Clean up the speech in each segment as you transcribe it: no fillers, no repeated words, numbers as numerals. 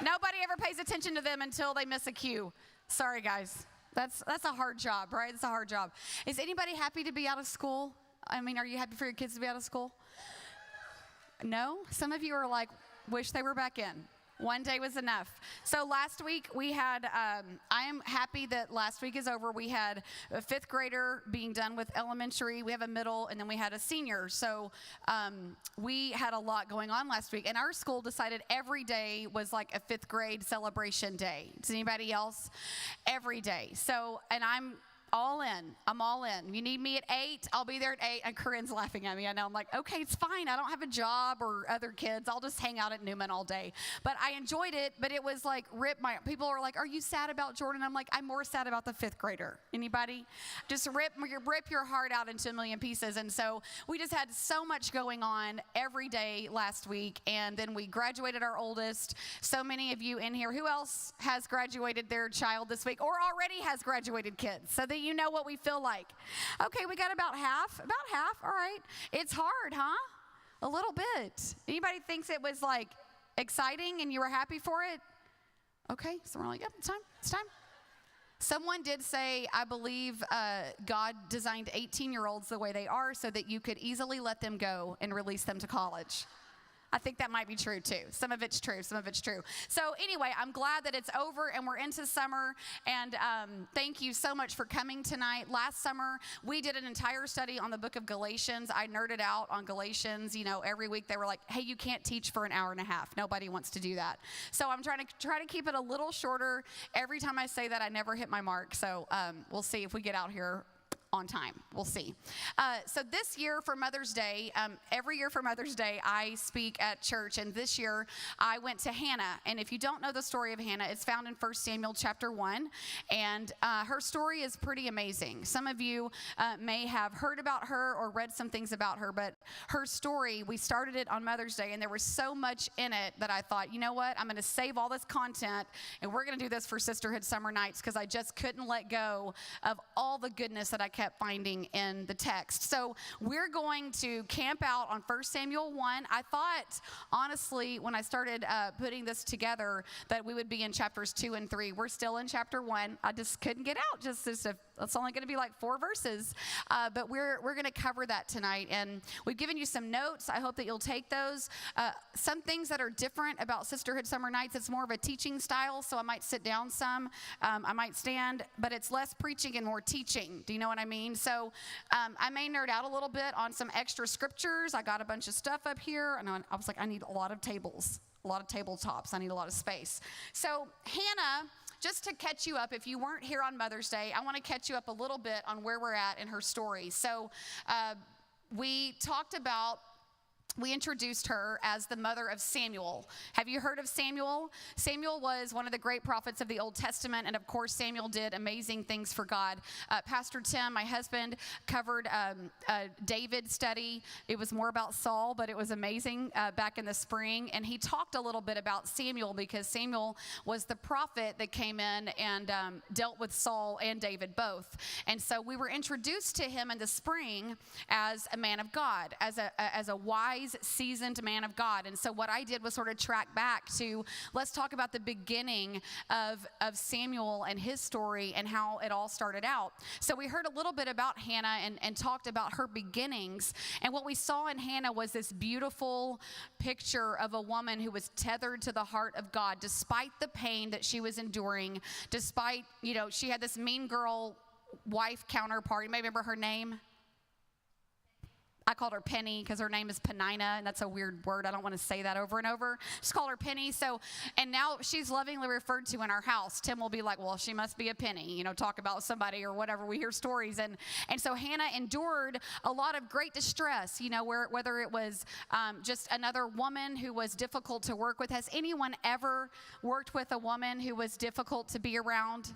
Nobody ever pays attention to them until they miss a cue. Sorry, guys. That's a hard job, right? It's a hard job. Is anybody happy to be out of school? I mean, are you happy for your kids to be out of school? No? Some of you are like, wish they were back in. One day was enough. So last week we had, I am happy that last week is over. We had a 5th grader being done with elementary. We have a middle, and then we had a senior. So we had a lot going on last week. And our school decided every day was like a 5th grade celebration day. Does anybody else? Every day. So, and I'm all in. I'm all in. You need me at 8, I'll be there at 8. And Corinne's laughing at me. I know. I'm like, okay, it's fine. I don't have a job or other kids. I'll just hang out at Newman all day. But I enjoyed it, but it was like people are like, are you sad about Jordan? I'm like, I'm more sad about the 5th grader. Anybody? Just rip your heart out into a million pieces. And so we just had so much going on every day last week. And then we graduated our oldest. So many of you in here, who else has graduated their child this week or already has graduated kids? So you know what we feel like. Okay, we got about half. All right. It's hard, huh? A little bit. Anybody thinks it was like exciting and you were happy for it? Okay, so we're like, yep, it's time. Someone did say, I believe God designed 18-year-olds the way they are so that you could easily let them go and release them to college. I think that might be true too. Some of it's true. So anyway, I'm glad that it's over and we're into summer. And thank you so much for coming tonight. Last summer, we did an entire study on the book of Galatians. I nerded out on Galatians. You know, every week they were like, hey, you can't teach for an hour and a half. Nobody wants to do that. So I'm trying to keep it a little shorter. Every time I say that, I never hit my mark. So we'll see if we get out here on time. We'll see. So this year for Mother's Day, every year for Mother's Day, I speak at church. And this year, I went to Hannah. And if you don't know the story of Hannah, it's found in 1 Samuel chapter 1. And her story is pretty amazing. Some of you may have heard about her or read some things about her. But her story, we started it on Mother's Day. And there was so much in it that I thought, you know what? I'm going to save all this content. And we're going to do this for Sisterhood Summer Nights because I just couldn't let go of all the goodness that I kept finding in the text. So we're going to camp out on 1 Samuel 1. I thought, honestly, when I started putting this together, that we would be in chapters 2 and 3. We're still in chapter 1. I just couldn't get out. It's only going to be like 4 verses. But we're going to cover that tonight. And we've given you some notes. I hope that you'll take those. Some things that are different about Sisterhood Summer Nights, it's more of a teaching style, so I might sit down some. I might stand, but it's less preaching and more teaching. Do you know what I mean? So I may nerd out a little bit on some extra scriptures. I got a bunch of stuff up here, and I was like, I need a lot of tables, a lot of tabletops. I need a lot of space. So Hannah, just to catch you up, if you weren't here on Mother's Day, I want to catch you up a little bit on where we're at in her story. So we introduced her as the mother of Samuel. Have you heard of Samuel? Samuel was one of the great prophets of the Old Testament, and of course, Samuel did amazing things for God. Pastor Tim, my husband, covered a David study. It was more about Saul, but it was amazing back in the spring, and he talked a little bit about Samuel because Samuel was the prophet that came in and dealt with Saul and David both. And so we were introduced to him in the spring as a man of God, as a wise, seasoned man of God. And so what I did was sort of track back to, let's talk about the beginning of Samuel and his story and how it all started out. So we heard a little bit about Hannah and talked about her beginnings. And what we saw in Hannah was this beautiful picture of a woman who was tethered to the heart of God, despite the pain that she was enduring, despite, she had this mean girl wife counterpart. You may remember her name. I called her Penny because her name is Penina, and that's a weird word. I don't want to say that over and over. Just call her Penny. So, and now she's lovingly referred to in our house. Tim will be like, well, she must be a Penny, talk about somebody or whatever. We hear stories. And so Hannah endured a lot of great distress, whether it was just another woman who was difficult to work with. Has anyone ever worked with a woman who was difficult to be around?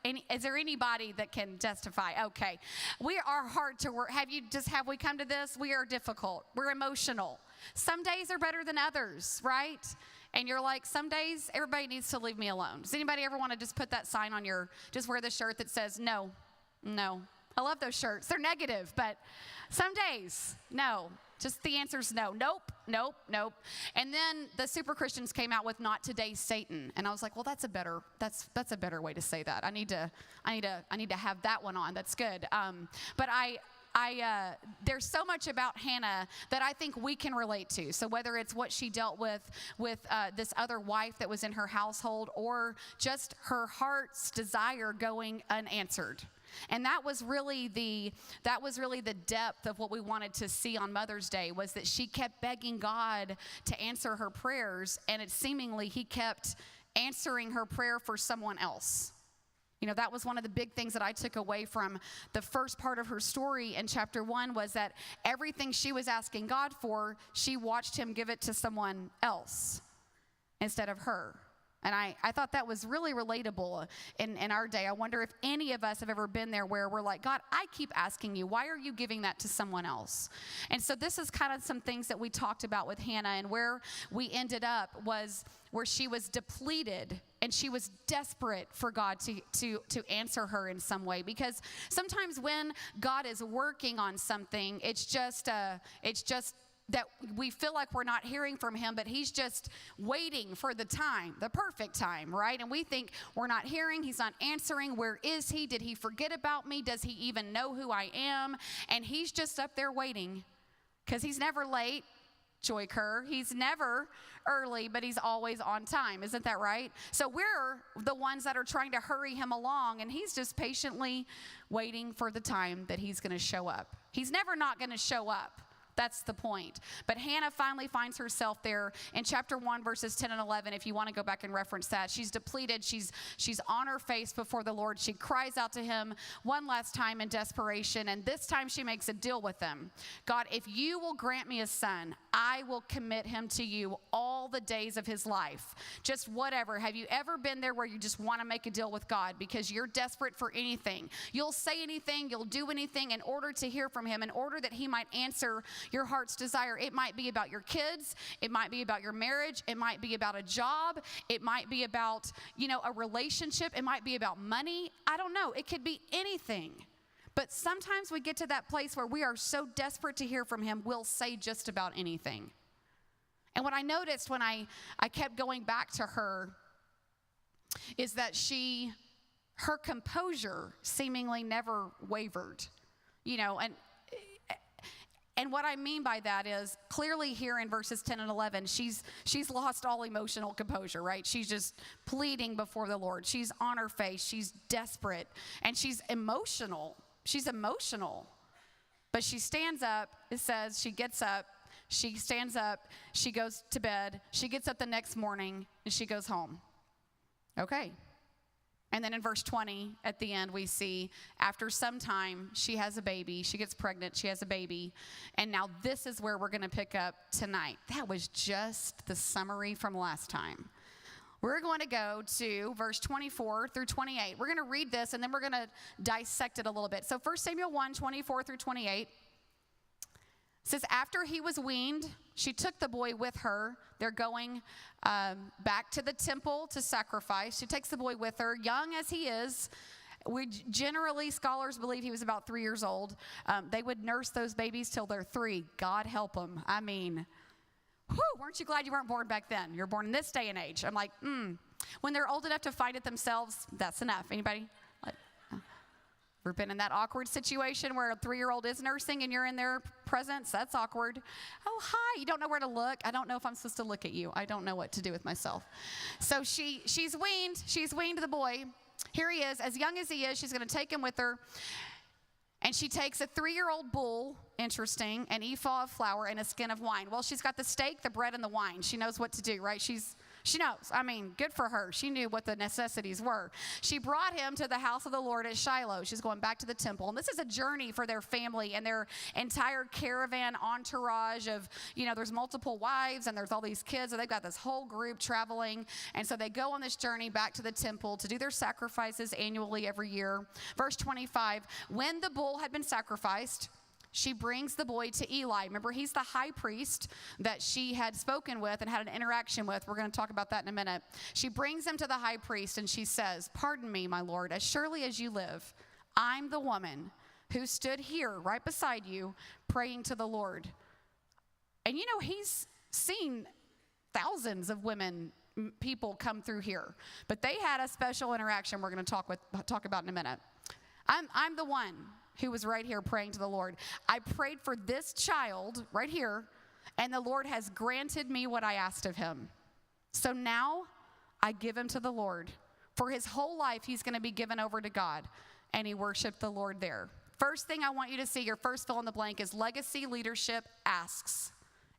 Is there anybody that can testify? Okay. We are hard to work. Have we come to this? We are difficult. We're emotional. Some days are better than others, right? And you're like, some days everybody needs to leave me alone. Does anybody ever want to just put that sign on just wear the shirt that says, no. I love those shirts. They're negative, but some days, no. Just the answer's no. Nope, nope, nope. And then the super Christians came out with "Not today, Satan," and I was like, well, that's a better way to say that. I need to have that one on. That's good. But there's so much about Hannah that I think we can relate to. So whether it's what she dealt with this other wife that was in her household, or just her heart's desire going unanswered. And that was really the depth of what we wanted to see on Mother's Day, was that she kept begging God to answer her prayers, and it seemingly he kept answering her prayer for someone else. You know, that was one of the big things that I took away from the first part of her story in chapter 1, was that everything she was asking God for, she watched him give it to someone else instead of her. And I thought that was really relatable in our day. I wonder if any of us have ever been there where we're like, God, I keep asking you, why are you giving that to someone else? And so this is kind of some things that we talked about with Hannah, and where we ended up was where she was depleted and she was desperate for God to answer her in some way. Because sometimes when God is working on something, it's just that we feel like we're not hearing from him, but he's just waiting for the perfect time, right? And we think we're not hearing, he's not answering. Where is he? Did he forget about me? Does he even know who I am? And he's just up there waiting, because he's never late, Joy Kerr. He's never early, but he's always on time. Isn't that right? So we're the ones that are trying to hurry him along, and he's just patiently waiting for the time that he's going to show up. He's never not going to show up. That's the point. But Hannah finally finds herself there in chapter 1, verses 10 and 11. If you want to go back and reference that, she's depleted. She's on her face before the Lord. She cries out to him one last time in desperation, and this time she makes a deal with him. God, if you will grant me a son, I will commit him to you all the days of his life. Just whatever. Have you ever been there where you just want to make a deal with God because you're desperate for anything? You'll say anything, you'll do anything in order to hear from him, in order that he might answer your heart's desire. It might be about your kids. It might be about your marriage. It might be about a job. It might be about, a relationship. It might be about money. I don't know. It could be anything. But sometimes we get to that place where we are so desperate to hear from him, we'll say just about anything. And what I noticed when I kept going back to her is that her composure seemingly never wavered, and what I mean by that is, clearly here in verses 10 and 11, she's lost all emotional composure, right? She's just pleading before the Lord. She's on her face. She's desperate. And she's emotional. She's emotional. But she stands up. It says she gets up. She stands up. She goes to bed. She gets up the next morning, and she goes home. Okay. And then in verse 20, at the end, we see after some time, she has a baby. She gets pregnant. She has a baby. And now this is where we're going to pick up tonight. That was just the summary from last time. We're going to go to verse 24 through 28. We're going to read this, and then we're going to dissect it a little bit. So 1 Samuel 1, 24 through 28. Says, after he was weaned, she took the boy with her. They're going back to the temple to sacrifice. She takes the boy with her, young as he is. Scholars believe he was about 3 years old. They would nurse those babies till they're 3. God help them. I mean, weren't you glad you weren't born back then? You're born in this day and age. I'm like, when they're old enough to fight it themselves, that's enough. Anybody? Ever been in that awkward situation where a 3-year-old is nursing and you're in their presence? That's awkward. Oh, hi. You don't know where to look. I don't know if I'm supposed to look at you. I don't know what to do with myself. So she's weaned. She's weaned the boy. Here he is. As young as he is, she's going to take him with her. And she takes a 3-year-old bull, interesting, an ephah of flour, and a skin of wine. Well, she's got the steak, the bread, and the wine. She knows what to do, right? She knows. I mean, good for her. She knew what the necessities were. She brought him to the house of the Lord at Shiloh. She's going back to the temple. And this is a journey for their family and their entire caravan entourage of, there's multiple wives and there's all these kids. So they've got this whole group traveling. And so they go on this journey back to the temple to do their sacrifices annually every year. Verse 25, when the bull had been sacrificed, she brings the boy to Eli. Remember, he's the high priest that she had spoken with and had an interaction with. We're going to talk about that in a minute. She brings him to the high priest and she says, pardon me, my Lord, as surely as you live, I'm the woman who stood here right beside you praying to the Lord. And he's seen thousands of people come through here. But they had a special interaction we're going to talk about in a minute. I'm the one who was right here praying to the Lord. I prayed for this child right here, and the Lord has granted me what I asked of him. So now I give him to the Lord. For his whole life, he's going to be given over to God, and he worshiped the Lord there. First thing I want you to see, your first fill in the blank, is legacy leadership asks.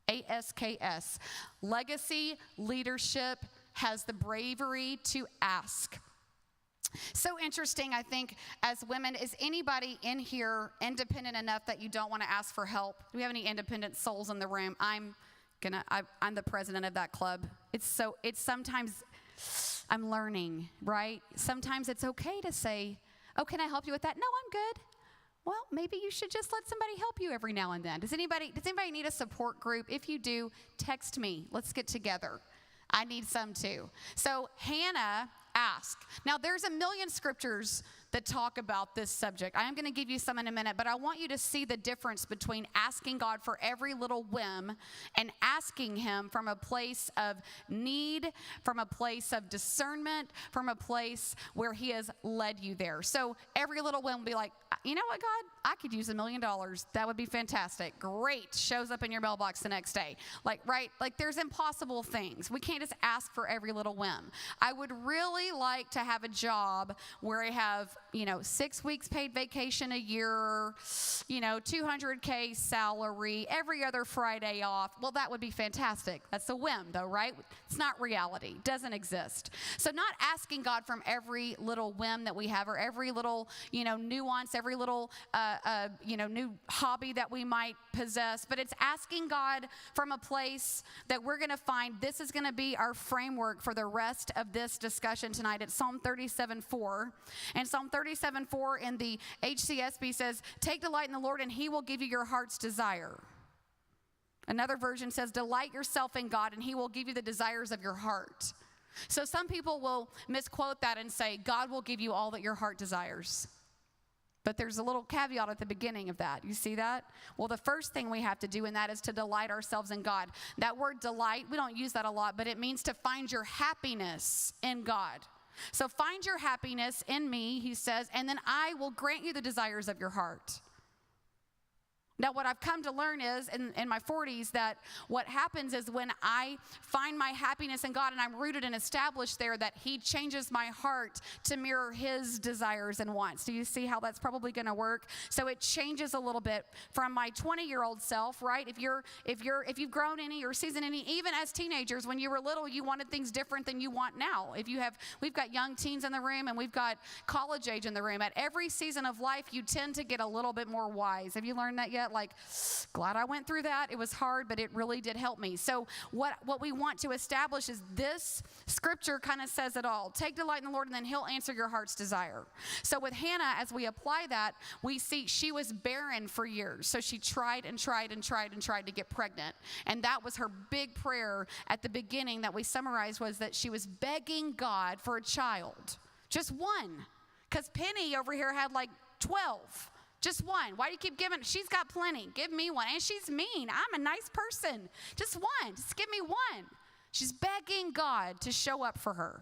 ASKS. Legacy leadership has the bravery to ask. So interesting, I think, as women, is anybody in here independent enough that you don't want to ask for help? Do we have any independent souls in the room? I'm the president of that club. It's sometimes, I'm learning, right? Sometimes it's okay to say, oh, can I help you with that? No, I'm good. Well, maybe you should just let somebody help you every now and then. Does anybody need a support group? If you do, text me. Let's get together. I need some too. So Hannah asked. Now, there's a million scriptures that talk about this subject. I am going to give you some in a minute, but I want you to see the difference between asking God for every little whim and asking him from a place of need, from a place of discernment, from a place where he has led you there. So every little whim will be like, you know what, God? I could use $1 million. That would be fantastic. Great. Shows up in your mailbox the next day. Like there's impossible things. We can't just ask for every little whim. I would really like to have a job where I have 6 weeks paid vacation a year, $200K salary, every other Friday off. Well, that would be fantastic. That's a whim, though, right? It's not reality. Doesn't exist. So not asking God from every little whim that we have, or every little, nuance, every little, new hobby that we might possess, but it's asking God from a place that we're going to find this is going to be our framework for the rest of this discussion tonight. It's Psalm 37:4. And Psalm 37:4 in the HCSB says, take delight in the Lord and he will give you your heart's desire. Another version says, delight yourself in God and he will give you the desires of your heart. So some people will misquote that and say, God will give you all that your heart desires. But there's a little caveat at the beginning of that. You see that? Well, the first thing we have to do in that is to delight ourselves in God. That word delight, we don't use that a lot, but it means to find your happiness in God. So find your happiness in me, he says, and then I will grant you the desires of your heart. Now, what I've come to learn is, in my 40s, that what happens is when I find my happiness in God and I'm rooted and established there, that he changes my heart to mirror his desires and wants. Do you see how that's probably going to work? So it changes a little bit from my 20-year-old self, right? If you've grown any or seasoned any, even as teenagers, when you were little, you wanted things different than you want now. We've got young teens in the room and we've got college age in the room. At every season of life, you tend to get a little bit more wise. Have you learned that yet? Like, glad I went through that. It was hard, but it really did help me. So what we want to establish is this scripture kind of says it all. Take delight in the Lord, and then he'll answer your heart's desire. So with Hannah, as we apply that, we see she was barren for years. So she tried and tried and tried and tried to get pregnant. And that was her big prayer at the beginning that we summarized, was that she was begging God for a child. Just one. Because Penny over here had like 12. Just one. Why do you keep giving? She's got plenty. Give me one. And she's mean. I'm a nice person. Just one. Just give me one. She's begging God to show up for her.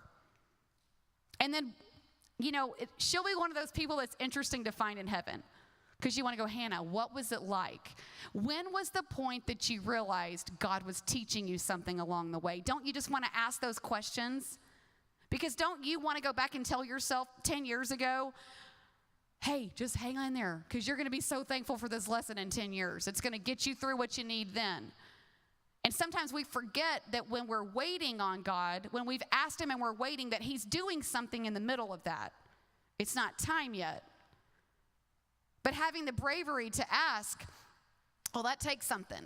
And then, she'll be one of those people that's interesting to find in heaven. Because you want to go, Hannah, what was it like? When was the point that you realized God was teaching you something along the way? Don't you just want to ask those questions? Because don't you want to go back and tell yourself 10 years ago, hey, just hang on there, because you're going to be so thankful for this lesson in 10 years. It's going to get you through what you need then. And sometimes we forget that when we're waiting on God, when we've asked him and we're waiting, that he's doing something in the middle of that. It's not time yet. But having the bravery to ask, well, that takes something.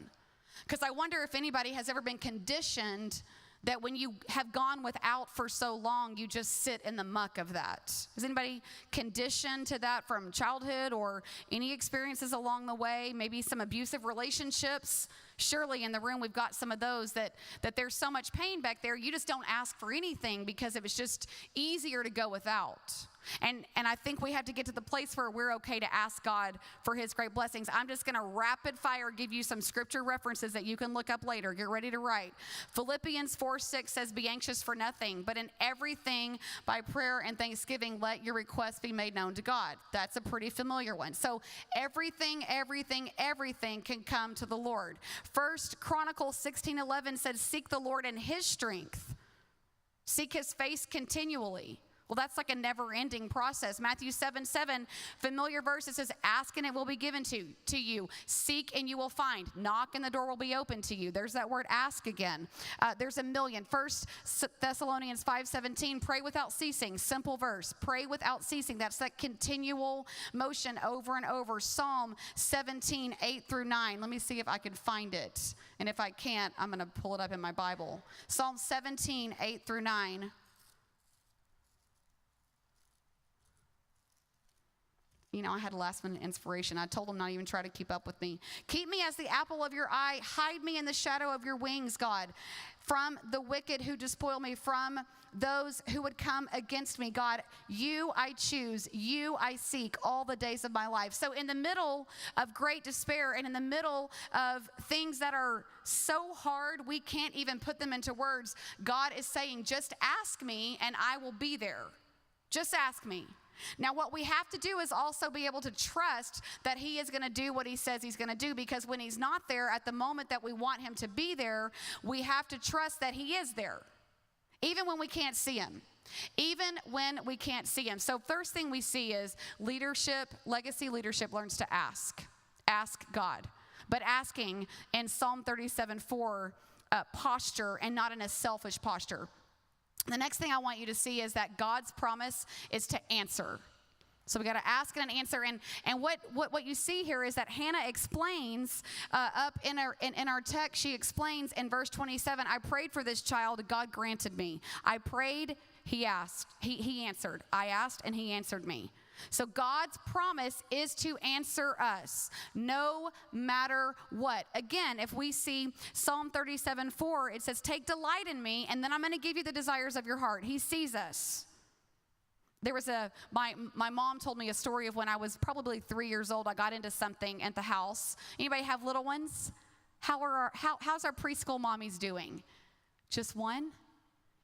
Because I wonder if anybody has ever been conditioned that when you have gone without for so long, you just sit in the muck of that. Is anybody conditioned to that from childhood or any experiences along the way? Maybe some abusive relationships Surely in the room we've got some of those that there's so much pain back there, you just don't ask for anything because it was just easier to go without. And I think we have to get to the place where we're okay to ask God for his great blessings. I'm just going to rapid fire give you some scripture references that you can look up later. Get ready to write. Philippians 4:6 says, be anxious for nothing, but in everything by prayer and thanksgiving, let your requests be made known to God. That's a pretty familiar one. So everything can come to the Lord. 1 Chronicles 16:11 says, seek the Lord in his strength. Seek his face continually. Well, that's like a never-ending process. Matthew 7:7, familiar verse, it says, ask and it will be given to you. Seek and you will find. Knock and the door will be open to you. There's that word ask again. There's a million. 1 Thessalonians 5:17, pray without ceasing. Simple verse. Pray without ceasing. That's that continual motion over and over. Psalm 17:8-9. Let me see if I can find it. And if I can't, I'm going to pull it up in my Bible. Psalm 17:8-9. You know, I had a last-minute inspiration. I told him not even try to keep up with me. Keep me as the apple of your eye. Hide me in the shadow of your wings, God, from the wicked who despoil me, from those who would come against me. God, you I choose, you I seek all the days of my life. So in the middle of great despair and in the middle of things that are so hard we can't even put them into words, God is saying, just ask me and I will be there. Just ask me. Now, what we have to do is also be able to trust that he is going to do what he says he's going to do, because when he's not there at the moment that we want him to be there, we have to trust that he is there, even when we can't see him. Even when we can't see him. So first thing we see is leadership, legacy leadership learns to ask. Ask God. But asking in Psalm 37:4 posture and not in a selfish posture. The next thing I want you to see is that God's promise is to answer. So we got to ask and answer. And what you see here is that Hannah explains up in our text. She explains in verse 27, I prayed for this child, God granted me. I prayed, he asked, he answered. I asked and he answered me. So God's promise is to answer us no matter what. Again, if we see Psalm 37:4, it says, take delight in me, and then I'm going to give you the desires of your heart. He sees us. There was my mom told me a story of when I was probably 3 years old. I got into something at the house. Anybody have little ones? How's our preschool mommies doing? Just one?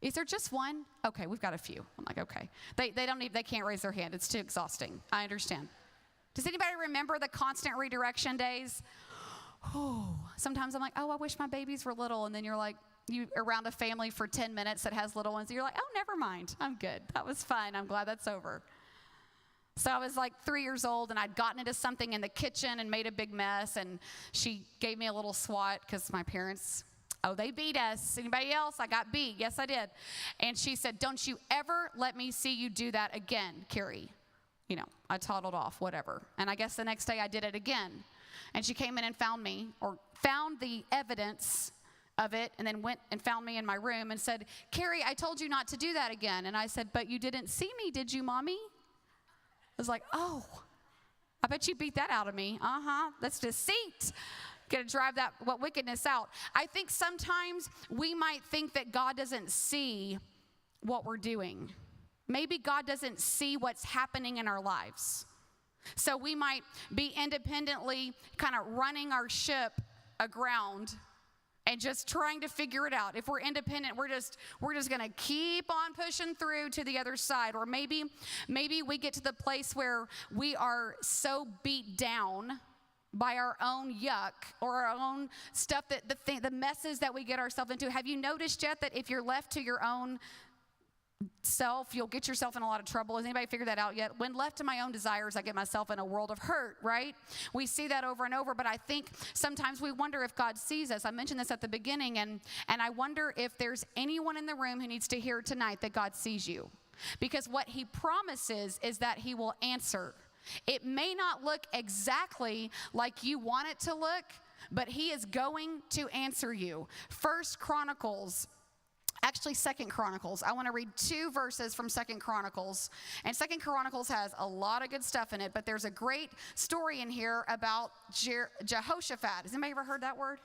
Is there just one? Okay, we've got a few. I'm like, okay. They can't raise their hand. It's too exhausting. I understand. Does anybody remember the constant redirection days? Oh, sometimes I'm like, oh, I wish my babies were little. And then you're like, you around a family for 10 minutes that has little ones. And you're like, oh, never mind. I'm good. That was fine. I'm glad that's over. So I was like 3 years old, and I'd gotten into something in the kitchen and made a big mess. And she gave me a little swat because my parents, oh, they beat us. Anybody else? I got beat. Yes, I did. And she said, don't you ever let me see you do that again, Carrie. You know, I toddled off, whatever. And I guess the next day I did it again. And she came in and found me, or found the evidence of it, and then went and found me in my room and said, Carrie, I told you not to do that again. And I said, but you didn't see me, did you, Mommy? I was like, oh, I bet you beat that out of me. That's deceit. Going to drive what wickedness out. I think sometimes we might think that God doesn't see what we're doing. Maybe God doesn't see what's happening in our lives. So we might be independently kind of running our ship aground and just trying to figure it out. If we're independent, we're just going to keep on pushing through to the other side. Or maybe we get to the place where we are so beat down by our own yuck or our own stuff, that the messes that we get ourselves into. Have you noticed yet that if you're left to your own self, you'll get yourself in a lot of trouble? Has anybody figured that out yet? When left to my own desires, I get myself in a world of hurt, right? We see that over and over, but I think sometimes we wonder if God sees us. I mentioned this at the beginning, and I wonder if there's anyone in the room who needs to hear tonight that God sees you. Because what he promises is that he will answer. It may not look exactly like you want it to look, but he is going to answer you. 2 Chronicles. I want to read 2 verses from 2 Chronicles. And 2 Chronicles has a lot of good stuff in it, but there's a great story in here about Jehoshaphat. Has anybody ever heard that word?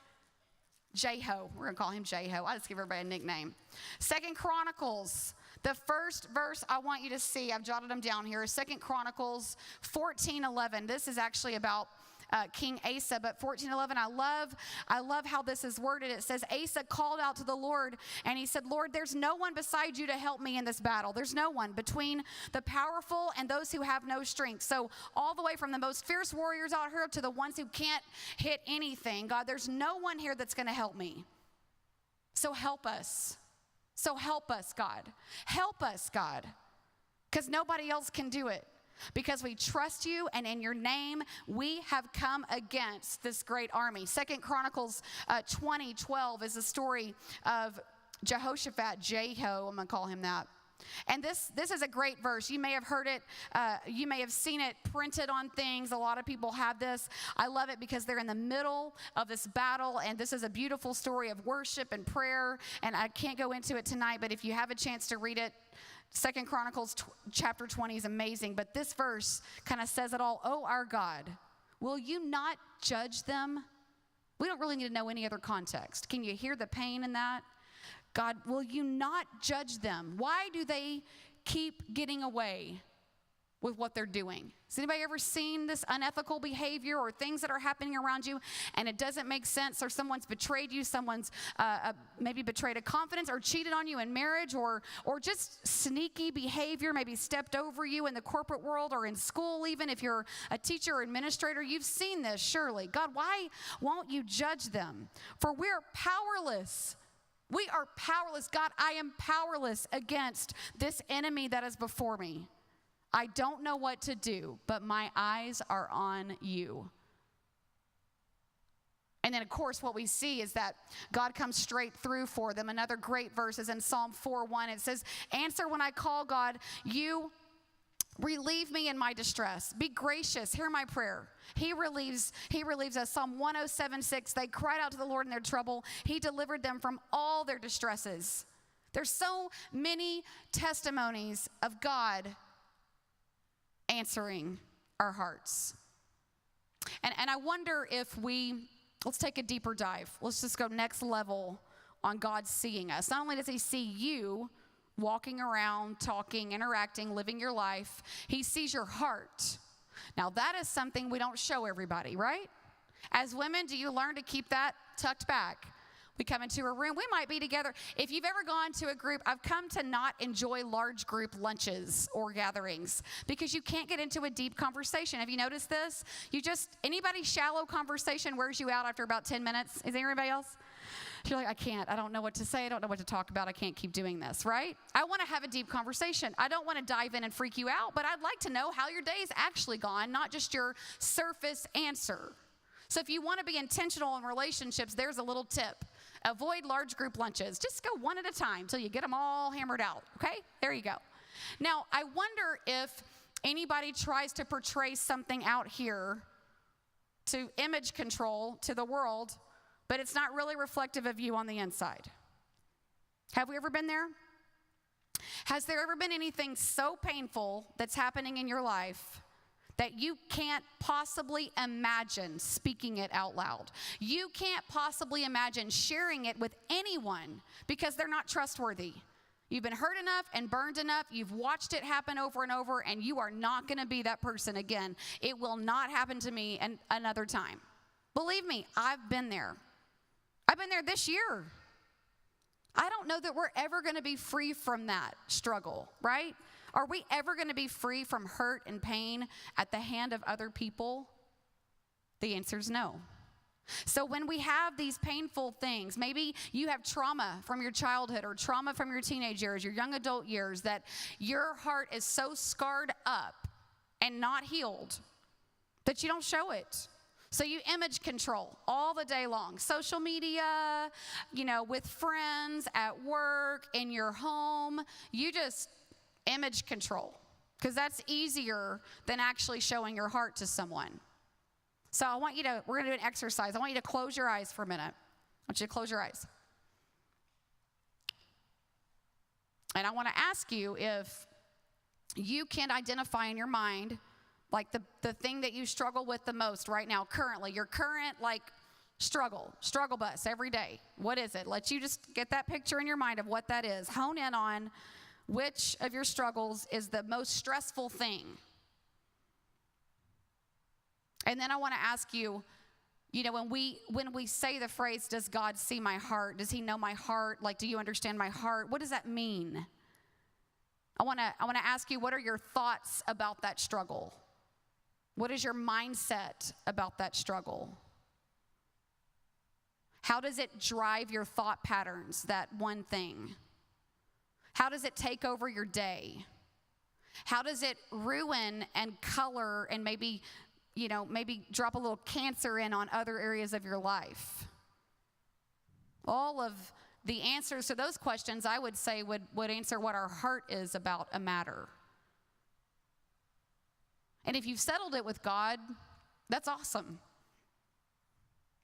Jeho. We're going to call him Jeho. I just give everybody a nickname. 2 Chronicles, the first verse I want you to see, I've jotted them down here, 2 Chronicles 14:11. This is actually about King Asa, but 14:11, I love how this is worded. It says, Asa called out to the Lord, and he said, Lord, there's no one beside you to help me in this battle. There's no one between the powerful and those who have no strength. So all the way from the most fierce warriors out here to the ones who can't hit anything, God, there's no one here that's going to help me. So help us. So help us, God. Help us, God, because nobody else can do it. Because we trust you, and in your name, we have come against this great army. 2 Chronicles 20:12 is the story of Jehoshaphat, Jeho, I'm going to call him that. And this is a great verse. You may have heard it. You may have seen it printed on things. A lot of people have this. I love it because they're in the middle of this battle, and this is a beautiful story of worship and prayer. And I can't go into it tonight, but if you have a chance to read it, 2 Chronicles chapter 20 is amazing, but this verse kind of says it all. Oh, our God, will you not judge them? We don't really need to know any other context. Can you hear the pain in that? God, will you not judge them? Why do they keep getting away with what they're doing? Has anybody ever seen this unethical behavior or things that are happening around you and it doesn't make sense, or someone's betrayed you, someone's maybe betrayed a confidence or cheated on you in marriage, or just sneaky behavior, maybe stepped over you in the corporate world or in school, even if you're a teacher or administrator? You've seen this, surely. God, why won't you judge them? For we're powerless. We are powerless. God, I am powerless against this enemy that is before me. I don't know what to do, but my eyes are on you. And then, of course, what we see is that God comes straight through for them. Another great verse is in Psalm 4:1. It says, answer when I call, God. You relieve me in my distress. Be gracious. Hear my prayer. He relieves us. Psalm 107:6. They cried out to the Lord in their trouble. He delivered them from all their distresses. There's so many testimonies of God answering our hearts. And I wonder if let's take a deeper dive. Let's just go next level on God seeing us. Not only does he see you walking around, talking, interacting, living your life, he sees your heart. Now that is something we don't show everybody, right? As women, do you learn to keep that tucked back? We come into a room, we might be together. If you've ever gone to a group, I've come to not enjoy large group lunches or gatherings because you can't get into a deep conversation. Have you noticed this? Anybody's shallow conversation wears you out after about 10 minutes. Is there anybody else? You're like, I don't know what to say. I don't know what to talk about. I can't keep doing this, right? I want to have a deep conversation. I don't want to dive in and freak you out, but I'd like to know how your day's actually gone, not just your surface answer. So if you want to be intentional in relationships, there's a little tip. Avoid large group lunches. Just go one at a time until you get them all hammered out, okay? There you go. Now, I wonder if anybody tries to portray something out here to image control to the world, but it's not really reflective of you on the inside. Have we ever been there? Has there ever been anything so painful that's happening in your life that you can't possibly imagine speaking it out loud? You can't possibly imagine sharing it with anyone because they're not trustworthy. You've been hurt enough and burned enough. You've watched it happen over and over, and you are not going to be that person again. It will not happen to me another time. Believe me, I've been there. I've been there this year. I don't know that we're ever going to be free from that struggle, right? Are we ever going to be free from hurt and pain at the hand of other people? The answer is no. So when we have these painful things, maybe you have trauma from your childhood or trauma from your teenage years, your young adult years, that your heart is so scarred up and not healed that you don't show it. So you image control all the day long. Social media, with friends, at work, in your home. You just image control because that's easier than actually showing your heart to someone. So we're going to do an exercise. I want you to close your eyes for a minute. I want you to close your eyes. And I want to ask you if you can identify in your mind like the thing that you struggle with the most right now, currently, your current Struggle bus every day. What is it? Let you just get that picture in your mind of what that is. Hone in on which of your struggles is the most stressful thing. And then I want to ask you, when we say the phrase, does God see my heart? Does he know my heart? Like, do you understand my heart? What does that mean? I want to ask you, what are your thoughts about that struggle? What is your mindset about that struggle? How does it drive your thought patterns, that one thing? How does it take over your day? How does it ruin and color and maybe drop a little cancer in on other areas of your life? All of the answers to those questions, I would say, would answer what our heart is about a matter. And if you've settled it with God, that's awesome.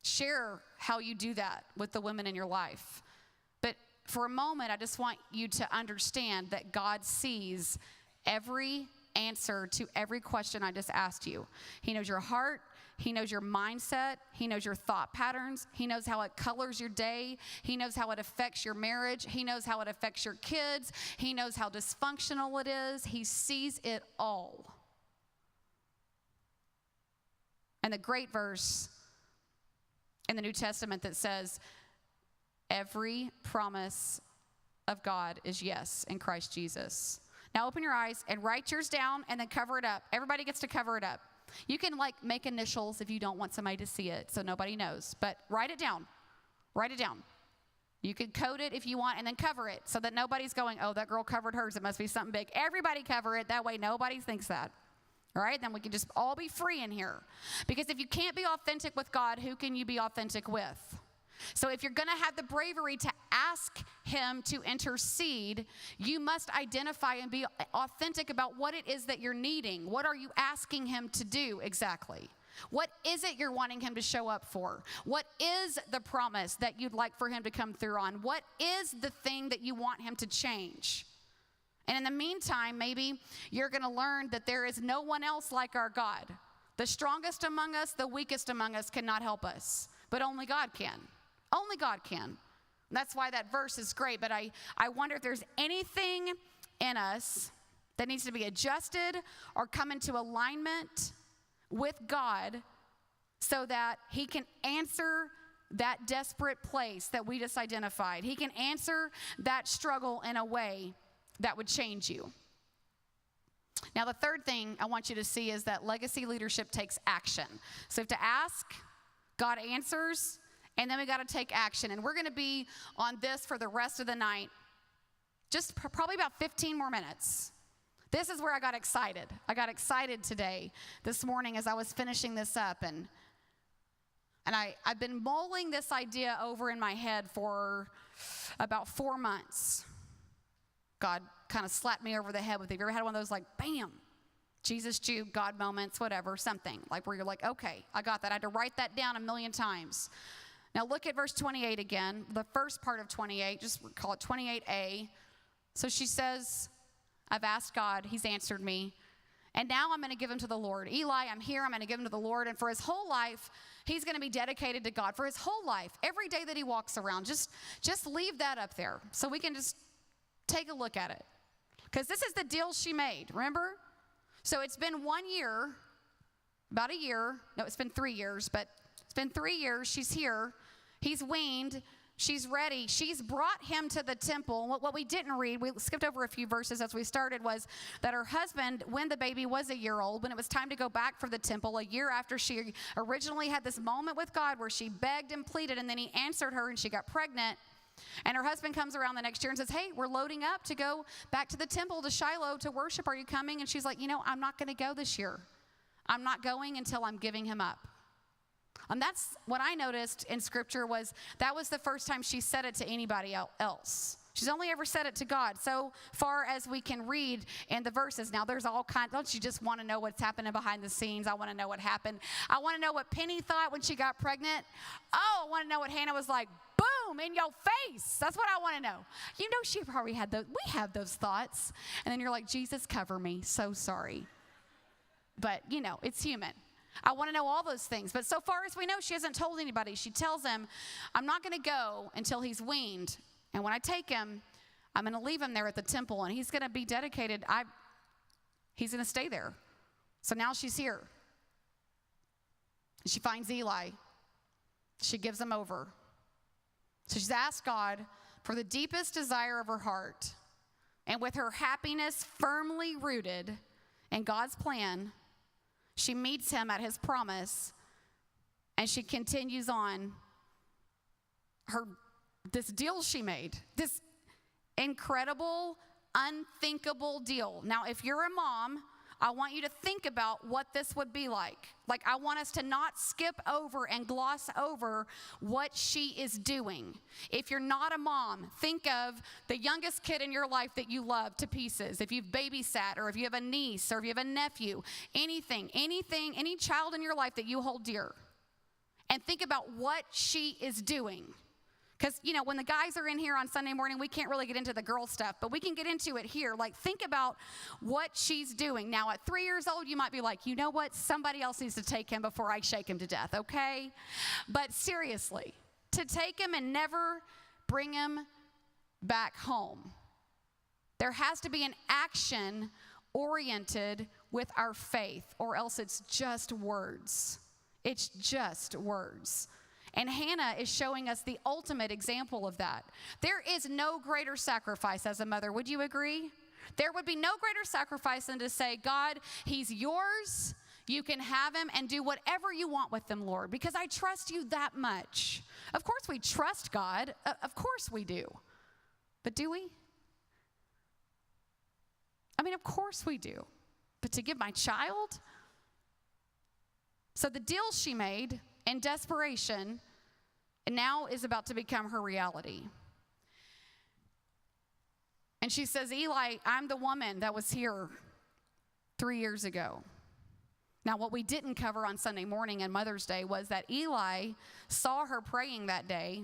Share how you do that with the women in your life. But for a moment, I just want you to understand that God sees every answer to every question I just asked you. He knows your heart. He knows your mindset. He knows your thought patterns. He knows how it colors your day. He knows how it affects your marriage. He knows how it affects your kids. He knows how dysfunctional it is. He sees it all. And the great verse in the New Testament that says, every promise of God is yes in Christ Jesus. Now open your eyes and write yours down and then cover it up. Everybody gets to cover it up. You can make initials if you don't want somebody to see it so nobody knows, but write it down. Write it down. You can code it if you want and then cover it so that nobody's going, oh, that girl covered hers. It must be something big. Everybody cover it. That way nobody thinks that. All right, then we can just all be free in here. Because if you can't be authentic with God, who can you be authentic with? So if you're going to have the bravery to ask him to intercede, you must identify and be authentic about what it is that you're needing. What are you asking him to do exactly? What is it you're wanting him to show up for? What is the promise that you'd like for him to come through on? What is the thing that you want him to change? And in the meantime, maybe you're going to learn that there is no one else like our God. The strongest among us, the weakest among us cannot help us, but only God can. Only God can. That's why that verse is great, but I wonder if there's anything in us that needs to be adjusted or come into alignment with God so that he can answer that desperate place that we just identified. He can answer that struggle in a way that would change you. Now, the third thing I want you to see is that legacy leadership takes action. So you have to ask, God answers, and then we got to take action. And we're going to be on this for the rest of the night, just probably about 15 more minutes. This is where I got excited. I got excited this morning as I was finishing this up. And I've been mulling this idea over in my head for about 4 months. God kind of slapped me over the head with it. Have you ever had one of those like, bam, Jesus, Jude, God moments, whatever, something. Like where you're like, okay, I got that. I had to write that down 1,000,000 times. Now look at verse 28 again. The first part of 28, just call it 28a. So she says, I've asked God, he's answered me. And now I'm going to give him to the Lord. Eli, I'm here, I'm going to give him to the Lord. And for his whole life, he's going to be dedicated to God. For his whole life, every day that he walks around, just leave that up there so we can just take a look at it. Because this is the deal she made, remember? So it's been 1 year, about a year. No, it's been 3 years, but it's been 3 years. She's here. He's weaned. She's ready. She's brought him to the temple. What we didn't read, we skipped over a few verses as we started, was that her husband, when the baby was a year old, when it was time to go back for the temple, a year after she originally had this moment with God where she begged and pleaded, and then he answered her and she got pregnant. And her husband comes around the next year and says, hey, we're loading up to go back to the temple to Shiloh to worship. Are you coming? And she's like, I'm not going to go this year. I'm not going until I'm giving him up. And that's what I noticed in Scripture was that was the first time she said it to anybody else. She's only ever said it to God so far as we can read in the verses. Now, there's all kinds. Don't you just want to know what's happening behind the scenes? I want to know what happened. I want to know what Penny thought when she got pregnant. Oh, I want to know what Hannah was like. Boom, in your face. That's what I want to know. She probably had those. We have those thoughts. And then you're like, Jesus, cover me. So sorry. But, it's human. I want to know all those things. But so far as we know, she hasn't told anybody. She tells him, I'm not going to go until he's weaned. And when I take him, I'm going to leave him there at the temple, and he's going to be dedicated. He's going to stay there. So now she's here. She finds Eli. She gives him over. So she's asked God for the deepest desire of her heart. And with her happiness firmly rooted in God's plan, she meets him at his promise, and she continues on this deal she made, this incredible, unthinkable deal. Now, if you're a mom, I want you to think about what this would be like. Like, I want us to not skip over and gloss over what she is doing. If you're not a mom, think of the youngest kid in your life that you love to pieces. If you've babysat, or if you have a niece, or if you have a nephew, anything, any child in your life that you hold dear. And think about what she is doing. Because, when the guys are in here on Sunday morning, we can't really get into the girl stuff, but we can get into it here. Like, think about what she's doing. Now, at 3 years old, you might be like, you know what? Somebody else needs to take him before I shake him to death, okay? But seriously, to take him and never bring him back home. There has to be an action oriented with our faith, or else it's just words. It's just words. And Hannah is showing us the ultimate example of that. There is no greater sacrifice as a mother. Would you agree? There would be no greater sacrifice than to say, God, he's yours. You can have him and do whatever you want with him, Lord, because I trust you that much. Of course we trust God. Of course we do. But do we? I mean, of course we do. But to give my child? So the deal she made in desperation now is about to become her reality. And she says, Eli, I'm the woman that was here 3 years ago. Now, what we didn't cover on Sunday morning and Mother's Day was that Eli saw her praying that day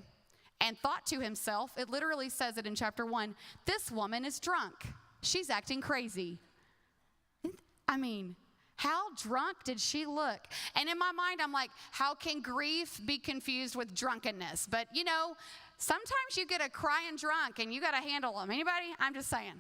and thought to himself, it literally says it in chapter 1, this woman is drunk. She's acting crazy. I mean, how drunk did she look? And in my mind, I'm like, how can grief be confused with drunkenness? But, sometimes you get a crying drunk and you got to handle them. Anybody? I'm just saying.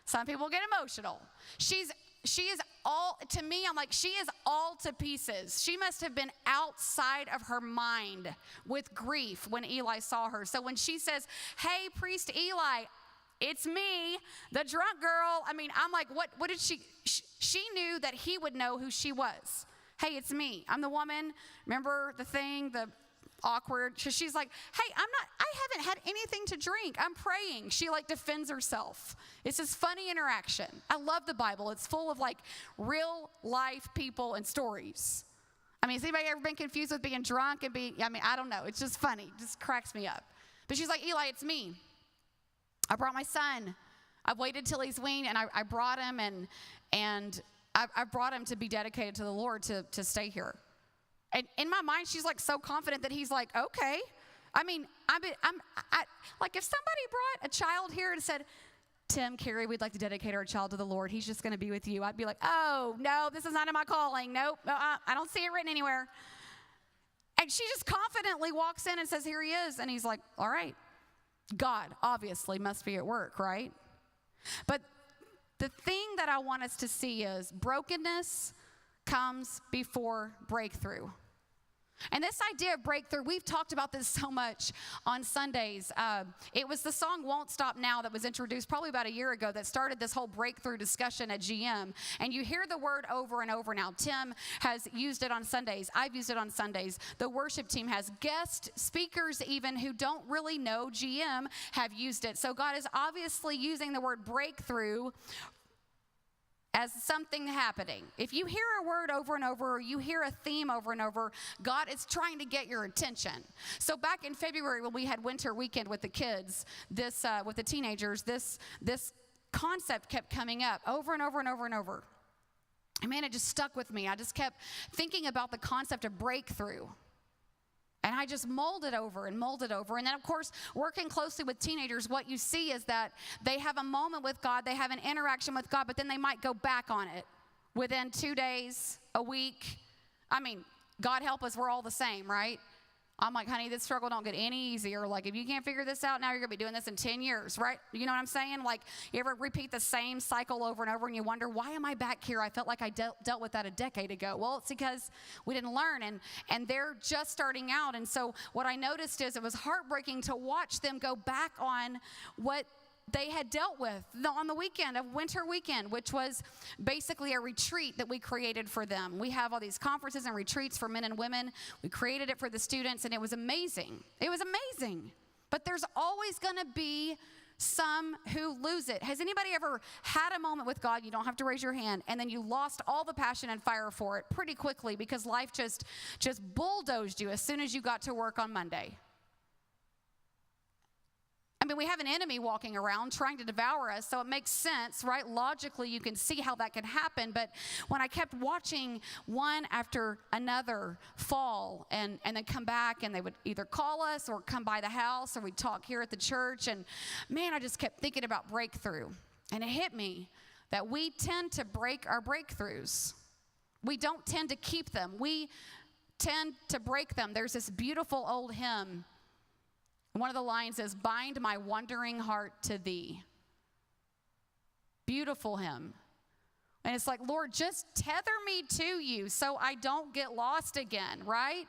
Some people get emotional. She is all, to me, I'm like, she is all to pieces. She must have been outside of her mind with grief when Eli saw her. So when she says, hey, priest Eli, it's me, the drunk girl. I mean, I'm like, what did she knew that he would know who she was. Hey, it's me. I'm the woman. Remember the thing, the awkward. She's like, hey, I haven't had anything to drink. I'm praying. She defends herself. It's this funny interaction. I love the Bible. It's full of real life people and stories. I mean, has anybody ever been confused with being drunk and I don't know. It's just funny. It just cracks me up. But she's like, Eli, it's me. I brought my son. I've waited till he's weaned, and I brought him, and I brought him to be dedicated to the Lord to stay here. And in my mind, she's so confident that he's like, okay. I mean, if somebody brought a child here and said, Tim, Carrie, we'd like to dedicate our child to the Lord. He's just going to be with you. I'd be like, oh, no, this is not in my calling. Nope, I don't see it written anywhere. And she just confidently walks in and says, here he is. And he's like, all right. God obviously must be at work, right? But the thing that I want us to see is brokenness comes before breakthrough. And this idea of breakthrough, we've talked about this so much on Sundays. It was the song Won't Stop Now that was introduced probably about a year ago that started this whole breakthrough discussion at GM. And you hear the word over and over now. Tim has used it on Sundays. I've used it on Sundays. The worship team has. Guest speakers even who don't really know GM have used it. So God is obviously using the word breakthrough as something happening. If you hear a word over and over, or you hear a theme over and over, God is trying to get your attention. So back in February when we had winter weekend with the kids, with the teenagers, this concept kept coming up over and over and over and over. And man, it just stuck with me. I just kept thinking about the concept of breakthrough. And I just molded over. And then, of course, working closely with teenagers, what you see is that they have a moment with God, they have an interaction with God, but then they might go back on it within 2 days, a week, I mean, God help us, we're all the same, right? I'm like, honey, this struggle don't get any easier. Like, if you can't figure this out now, you're going to be doing this in 10 years, right? You know what I'm saying? Like, you ever repeat the same cycle over and over and you wonder, why am I back here? I felt like I dealt with that a decade ago. Well, it's because we didn't learn, and they're just starting out. And so what I noticed is it was heartbreaking to watch them go back on what they had dealt with on the weekend, a winter weekend, which was basically a retreat that we created for them. We have all these conferences and retreats for men and women. We created it for the students, and it was amazing. It was amazing. But there's always going to be some who lose it. Has anybody ever had a moment with God, you don't have to raise your hand, and then you lost all the passion and fire for it pretty quickly because life just bulldozed you as soon as you got to work on Monday? I mean, we have an enemy walking around trying to devour us, so it makes sense, right? Logically, you can see how that can happen. But when I kept watching one after another fall and then come back, and they would either call us or come by the house, or we'd talk here at the church, and man, I just kept thinking about breakthrough. And it hit me that we tend to break our breakthroughs. We don't tend to keep them. We tend to break them. There's this beautiful old hymn. One of the lines is, bind my wandering heart to thee. Beautiful hymn. And it's like, Lord, just tether me to you so I don't get lost again, right?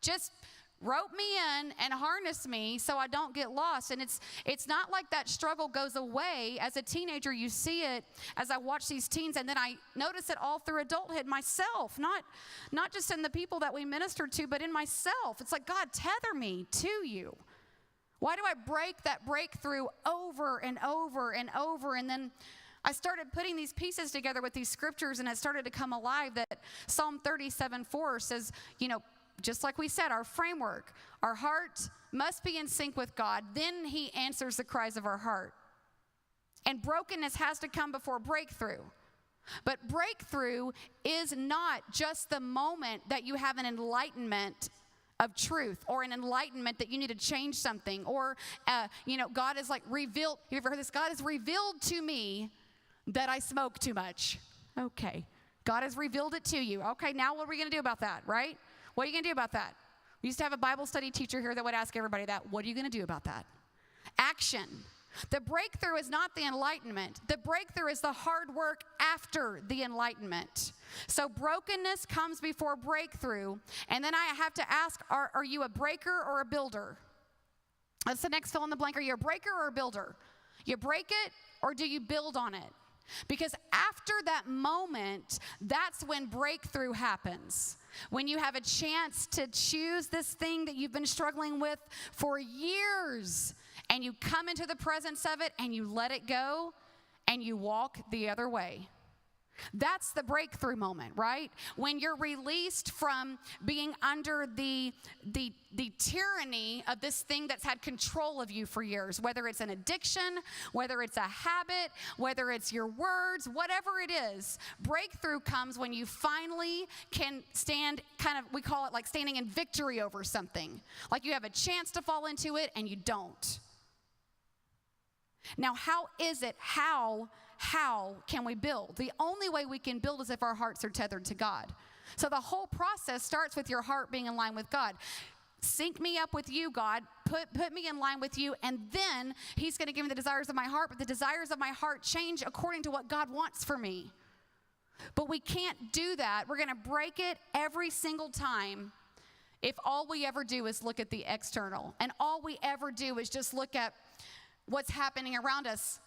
Just rope me in and harness me so I don't get lost. And it's not like that struggle goes away. As a teenager, you see it as I watch these teens, and then I notice it all through adulthood myself, not just in the people that we minister to, but in myself. It's like, God, tether me to you. Why do I break that breakthrough over and over and over? And then I started putting these pieces together with these scriptures, and it started to come alive that Psalm 37:4 says, just like we said, our framework, our heart must be in sync with God. Then he answers the cries of our heart. And brokenness has to come before breakthrough. But breakthrough is not just the moment that you have an enlightenment of truth, or an enlightenment that you need to change something, or God is like revealed. You ever heard this? God has revealed to me that I smoke too much. Okay, God has revealed it to you. Okay, now what are we going to do about that, right? What are you going to do about that? We used to have a Bible study teacher here that would ask everybody that. What are you going to do about that? Action. The breakthrough is not the enlightenment. The breakthrough is the hard work after the enlightenment. So brokenness comes before breakthrough. And then I have to ask, are you a breaker or a builder? That's the next fill in the blank. Are you a breaker or a builder? You break it, or do you build on it? Because after that moment, that's when breakthrough happens. When you have a chance to choose this thing that you've been struggling with for years, and you come into the presence of it, and you let it go, and you walk the other way. That's the breakthrough moment, right? When you're released from being under the tyranny of this thing that's had control of you for years, whether it's an addiction, whether it's a habit, whether it's your words, whatever it is. Breakthrough comes when you finally can stand, we call it like standing in victory over something. Like you have a chance to fall into it and you don't. Now, how can we build? The only way we can build is if our hearts are tethered to God. So the whole process starts with your heart being in line with God. Sync me up with you, God. Put me in line with you, and then he's going to give me the desires of my heart, but the desires of my heart change according to what God wants for me. But we can't do that. We're going to break it every single time if all we ever do is look at the external, and all we ever do is just look at what's happening around us.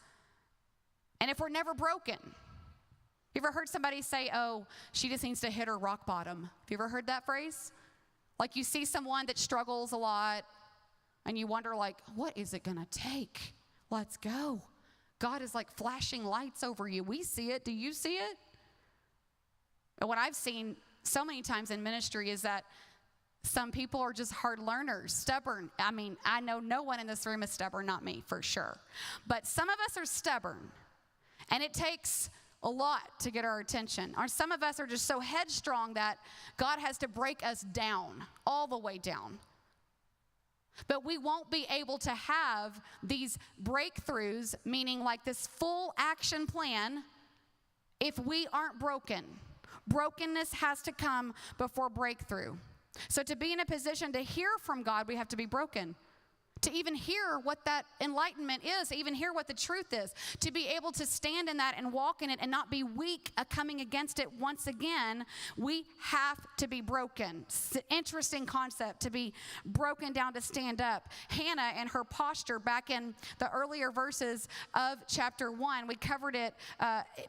And if we're never broken, you ever heard somebody say, oh, she just needs to hit her rock bottom? Have you ever heard that phrase? Like you see someone that struggles a lot, and you wonder like, what is it gonna take? Let's go. God is like flashing lights over you. We see it. Do you see it? And what I've seen so many times in ministry is that some people are just hard learners, stubborn. I mean, I know no one in this room is stubborn, not me for sure. But some of us are stubborn, and it takes a lot to get our attention. Or some of us are just so headstrong that God has to break us down, all the way down. But we won't be able to have these breakthroughs, meaning like this full action plan, if we aren't broken. Brokenness has to come before breakthrough. So to be in a position to hear from God, we have to be broken. To even hear what that enlightenment is, to even hear what the truth is, to be able to stand in that and walk in it and not be weak coming against it once again, we have to be broken. It's an interesting concept, to be broken down to stand up. Hannah and her posture back in the earlier verses of chapter 1, we covered it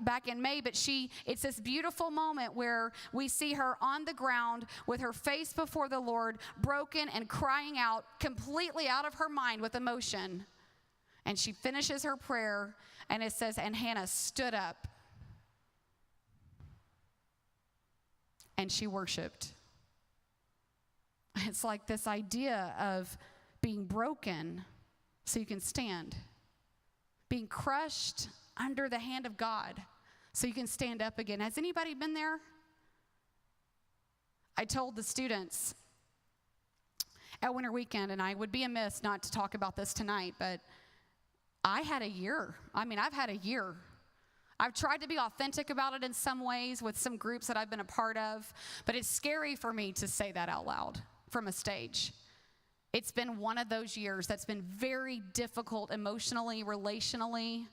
back in May, but it's this beautiful moment where we see her on the ground with her face before the Lord, broken and crying out, completely out of her mind with emotion. And she finishes her prayer, and it says, and Hannah stood up and she worshiped. It's like this idea of being broken so you can stand, being crushed under the hand of God so you can stand up again. Has anybody been there? I told the students at Winter Weekend, and I would be amiss not to talk about this tonight, but I had a year. I've had a year. I've tried to be authentic about it in some ways with some groups that I've been a part of, but it's scary for me to say that out loud from a stage. It's been one of those years that's been very difficult emotionally, relationally.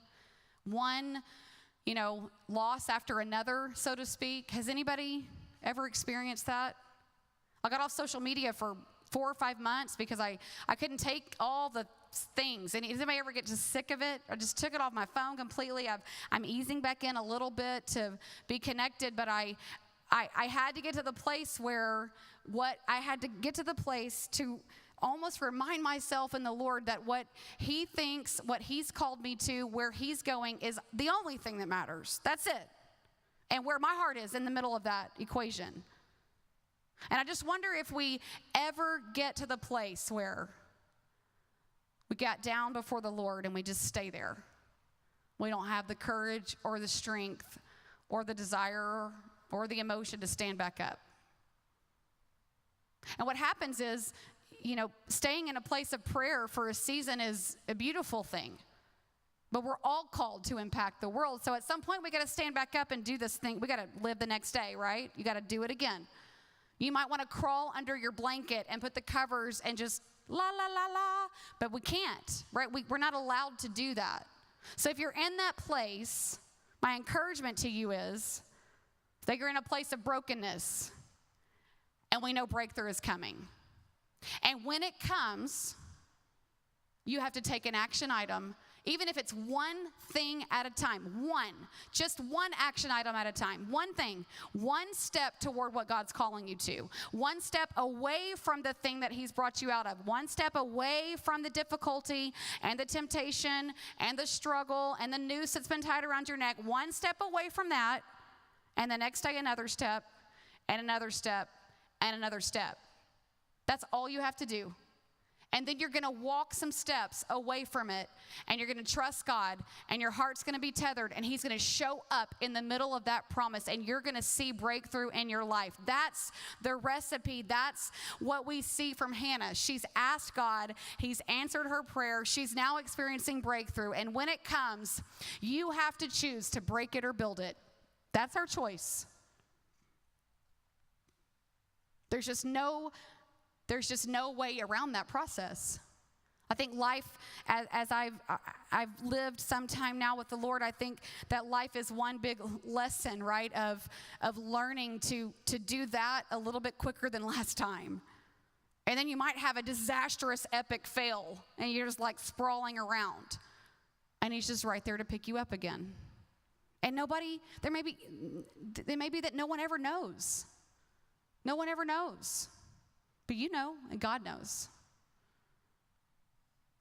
One, loss after another, so to speak. Has anybody ever experienced that? I got off social media for 4 or 5 months because I couldn't take all the things. And does anybody ever get just sick of it? I just took it off my phone completely. I'm easing back in a little bit to be connected, but I had to get to the place to almost remind myself in the Lord that what he thinks, what he's called me to, where he's going is the only thing that matters. That's it. And where my heart is in the middle of that equation. And I just wonder if we ever get to the place where we got down before the Lord and we just stay there. We don't have the courage or the strength or the desire or the emotion to stand back up. And what happens is, staying in a place of prayer for a season is a beautiful thing. But we're all called to impact the world. So at some point we got to stand back up and do this thing. We got to live the next day, right? You got to do it again. You might want to crawl under your blanket and put the covers and just la, la, la, la. But we can't, right? We're not allowed to do that. So if you're in that place, my encouragement to you is that you're in a place of brokenness and we know breakthrough is coming. And when it comes, you have to take an action item. Even if it's one thing at a time, just one action item at a time, one thing, one step toward what God's calling you to, one step away from the thing that he's brought you out of, one step away from the difficulty and the temptation and the struggle and the noose that's been tied around your neck, one step away from that, and the next day another step and another step and another step. That's all you have to do. And then you're going to walk some steps away from it, and you're going to trust God, and your heart's going to be tethered, and he's going to show up in the middle of that promise, and you're going to see breakthrough in your life. That's the recipe. That's what we see from Hannah. She's asked God. He's answered her prayer. She's now experiencing breakthrough, and when it comes, you have to choose to break it or build it. That's our choice. There's just no way around that process. I think life, as I've lived some time now with the Lord, I think that life is one big lesson, right, of learning to do that a little bit quicker than last time. And then you might have a disastrous epic fail, and you're just like sprawling around. And he's just right there to pick you up again. And there may be that no one ever knows. No one ever knows. But you know, and God knows.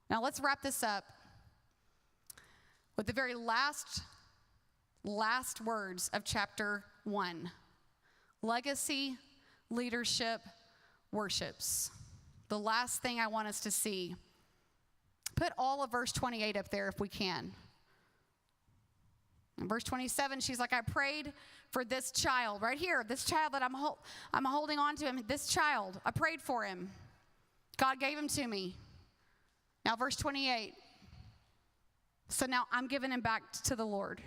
Now let's wrap this up with the very last words of chapter 1. Legacy, leadership, worships. The last thing I want us to see. Put all of verse 28 up there if we can. In verse 27, she's like, I prayed for this child right here, this child that I'm holding on to him, this child. I prayed for him. God gave him to me. Now, verse 28. So now I'm giving him back to the Lord.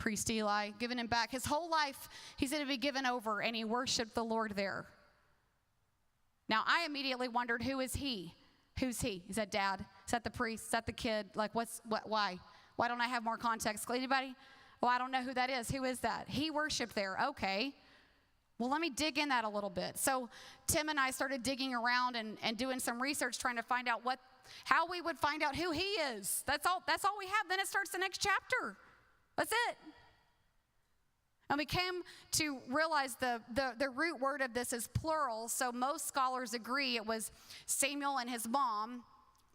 priest Eli, giving him back. His whole life, he's going to be given over, and he worshiped the Lord there. Now, I immediately wondered, who is he? Who's he? Is that dad? Is that the priest? Is that the kid? Like, why? Why don't I have more context? Anybody? Well, I don't know who that is. Who is that? He worshiped there. Okay. Well, let me dig in that a little bit. So Tim and I started digging around and doing some research, trying to find out how we would find out who he is. That's all we have. Then it starts the next chapter. That's it. And we came to realize the root word of this is plural, so most scholars agree it was Samuel and his mom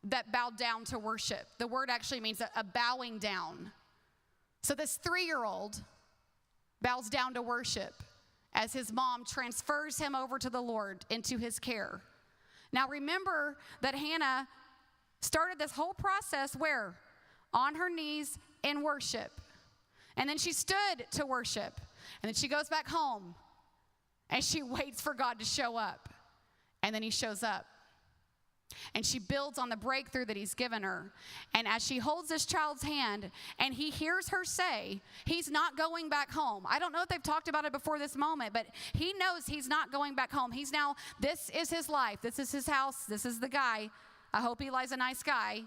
that bowed down to worship. The word actually means a bowing down. So this 3-year-old bows down to worship as his mom transfers him over to the Lord into his care. Now remember that Hannah started this whole process where? On her knees in worship. And then she stood to worship. And then she goes back home. And she waits for God to show up. And then he shows up. And she builds on the breakthrough that he's given her. And as she holds this child's hand, and he hears her say, he's not going back home. I don't know if they've talked about it before this moment, but he knows he's not going back home. This is his life. This is his house. This is the guy. I hope Eli's a nice guy.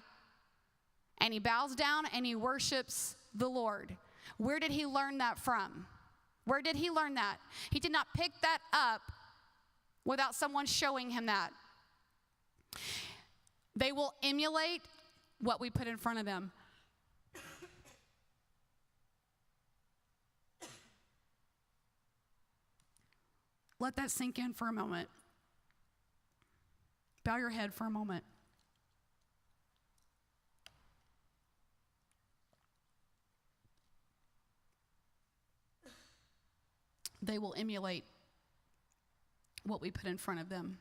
And he bows down and he worships the Lord. Where did he learn that from? Where did he learn that? He did not pick that up without someone showing him that. They will emulate what we put in front of them. Let that sink in for a moment. Bow your head for a moment. They will emulate what we put in front of them.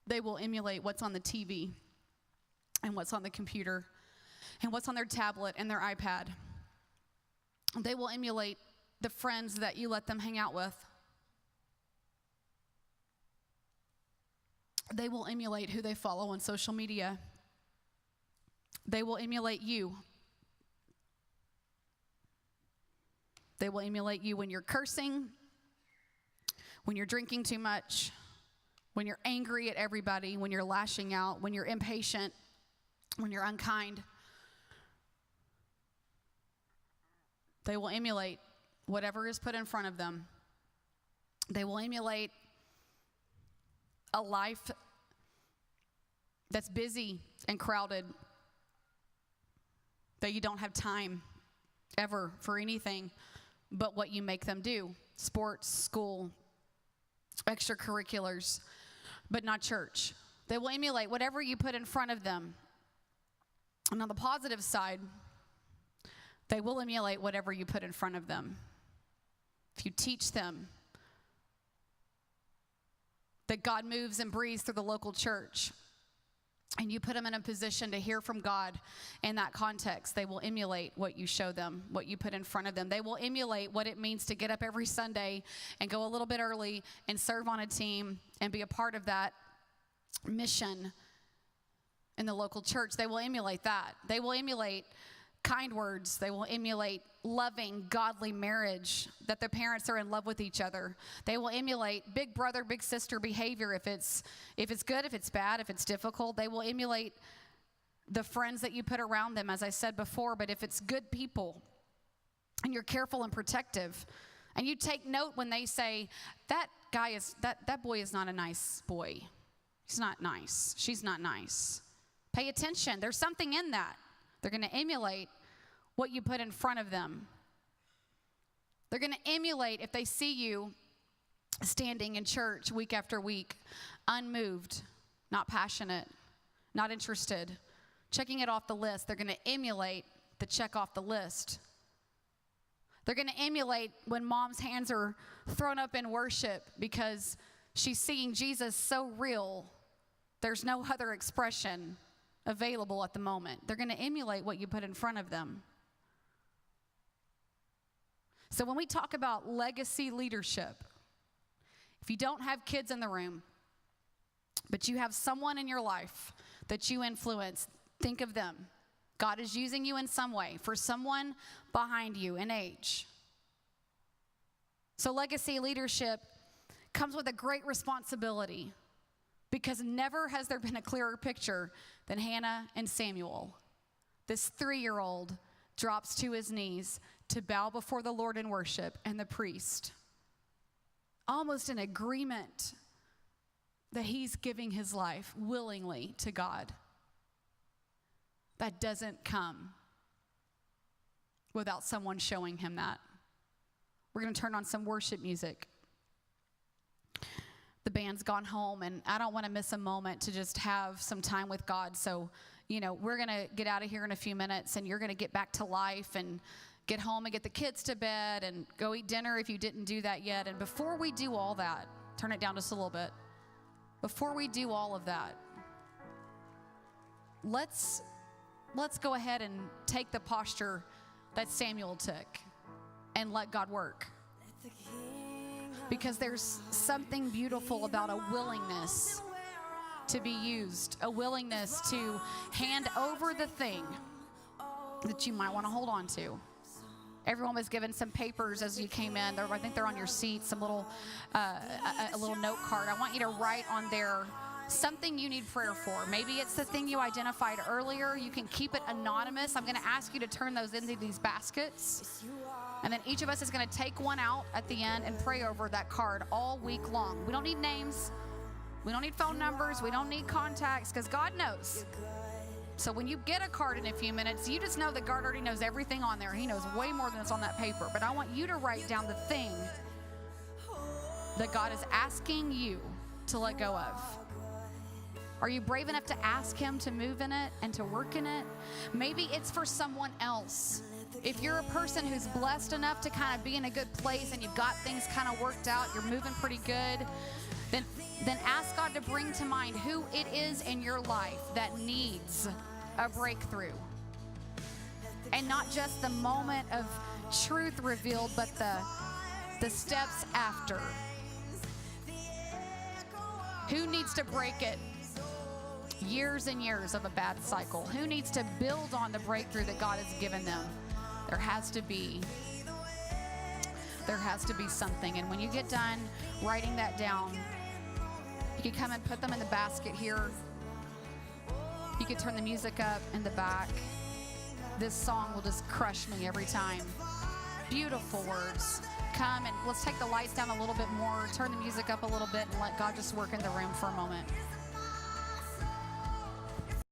They will emulate what's on the TV and what's on the computer and what's on their tablet and their iPad. They will emulate the friends that you let them hang out with. They will emulate who they follow on social media. They will emulate you. They will emulate you when you're cursing, when you're drinking too much, when you're angry at everybody, when you're lashing out, when you're impatient, when you're unkind. They will emulate whatever is put in front of them. They will emulate a life that's busy and crowded, that you don't have time ever for anything but what you make them do. Sports, school, extracurriculars, but not church. They will emulate whatever you put in front of them. And on the positive side, they will emulate whatever you put in front of them. If you teach them that God moves and breathes through the local church, and you put them in a position to hear from God in that context, they will emulate what you show them, what you put in front of them. They will emulate what it means to get up every Sunday and go a little bit early and serve on a team and be a part of that mission in the local church. They will emulate that. They will emulate kind words. They will emulate loving, godly marriage, that the parents are in love with each other. They will emulate big brother, big sister behavior if it's good, if it's bad, if it's difficult. They will emulate the friends that you put around them, as I said before. But if it's good people and you're careful and protective, and you take note when they say, that boy is not a nice boy. He's not nice. She's not nice. Pay attention. There's something in that. They're going to emulate what you put in front of them. They're going to emulate if they see you standing in church week after week, unmoved, not passionate, not interested, checking it off the list. They're going to emulate the check off the list. They're going to emulate when mom's hands are thrown up in worship because she's seeing Jesus so real. There's no other expression available at the moment. They're going to emulate what you put in front of them. So when we talk about legacy leadership, if you don't have kids in the room, but you have someone in your life that you influence, Think of them. God is using you in some way for someone behind you in age. So legacy leadership comes with a great responsibility, because never has there been a clearer picture than Hannah and Samuel. This 3-year-old drops to his knees to bow before the Lord in worship, and the priest, almost in agreement that he's giving his life willingly to God. That doesn't come without someone showing him that. We're going to turn on some worship music. The band's gone home, and I don't want to miss a moment to just have some time with God. So, we're going to get out of here in a few minutes, and you're going to get back to life and get home and get the kids to bed and go eat dinner if you didn't do that yet. And before we do all that, turn it down just a little bit. Before we do all of that, let's go ahead and take the posture that Samuel took and let God work. Because there's something beautiful about a willingness to be used, a willingness to hand over the thing that you might want to hold on to. Everyone was given some papers as you came in. I think they're on your seat, some little, a little note card. I want you to write on there something you need prayer for. Maybe it's the thing you identified earlier. You can keep it anonymous. I'm going to ask you to turn those into these baskets. And then each of us is going to take one out at the end and pray over that card all week long. We don't need names. We don't need phone numbers. We don't need contacts, because God knows. So when you get a card in a few minutes, you just know that God already knows everything on there. He knows way more than what's on that paper. But I want you to write down the thing that God is asking you to let go of. Are you brave enough to ask him to move in it and to work in it? Maybe it's for someone else. If you're a person who's blessed enough to kind of be in a good place and you've got things kind of worked out, you're moving pretty good, then ask God to bring to mind who it is in your life that needs a breakthrough. And not just the moment of truth revealed, but the steps after. Who needs to break it? Years and years of a bad cycle. Who needs to build on the breakthrough that God has given them? There has to be something. And when you get done writing that down, you can come and put them in the basket here. You can turn the music up in the back. This song will just crush me every time. Beautiful words. Come and let's take the lights down a little bit more, turn the music up a little bit, and let God just work in the room for a moment.